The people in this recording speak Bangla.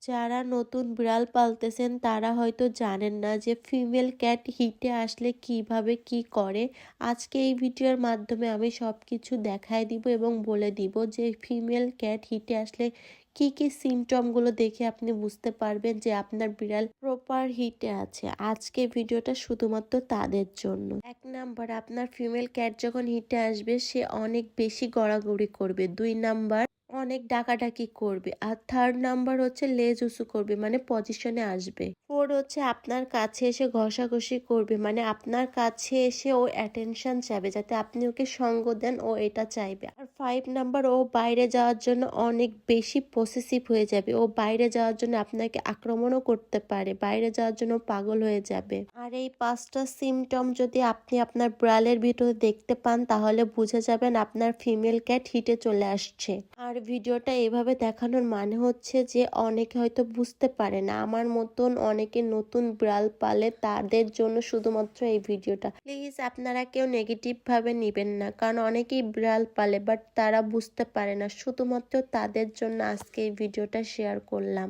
যারা নতুন বিড়াল পালতেছেন তারা হয়তো জানেন না যে ফিমেল ক্যাট হিটে আসলে কিভাবে কি করে। আজকে এই ভিডিওর মাধ্যমে আমি সবকিছু দেখায় দিব এবং বলে দিব যে ফিমেল ক্যাট হিটে আসলে কি কি সিমটম গুলো দেখে আপনি বুঝতে পারবেন যে আপনার বিড়াল প্রপার হিটে আছে। আজকে ভিডিওটা শুধুমাত্র তাদের জন্য। 1 নাম্বার, আপনার ফিমেল ক্যাট যখন হিটে আসবে সে অনেক বেশি গড়াগড়ি করবে। 2 নাম্বার, অনেক ডাকাডাকি করবে। আর 3rd নাম্বার হচ্ছে লেজ উঁচু করবে, মানে পজিশনে আসবে। 4 হচ্ছে আপনার কাছে এসে ঘষাঘষি করবে, মানে আপনার কাছে এসে ও অ্যাটেনশন চাইবে, যাতে আপনি ওকে সঙ্গ দেন ও এটা চাইবে। আর 5 নাম্বার, ও বাইরে যাওয়ার জন্য অনেক বেশি পসেসিভ হয়ে যাবে। ও বাইরে যাওয়ার জন্য আপনাকে আক্রমণও করতে পারে, বাইরে যাওয়ার জন্য পাগল হয়ে যাবে। আর এই 5টা সিমটম যদি আপনি আপনার বিড়ালের ভিতরে দেখতে পান তাহলে বুঝে যাবেন আপনার ফিমেল ক্যাট হিটে চলে আসছে। আর ভিডিওটা এভাবে দেখানোর মানে হচ্ছে যে অনেকে হয়তো বুঝতে পারে না, আমার মতন অনেকে নতুন বিড়াল পালে তাদের জন্য শুধুমাত্র এই ভিডিওটা। প্লিজ আপনারা কেউ নেগেটিভ ভাবে নিবেন না, কারণ অনেকেই বিড়াল পালে বাট তারা বুঝতে পারে না, শুধুমাত্র তাদের জন্য আজকে এই ভিডিওটা শেয়ার করলাম।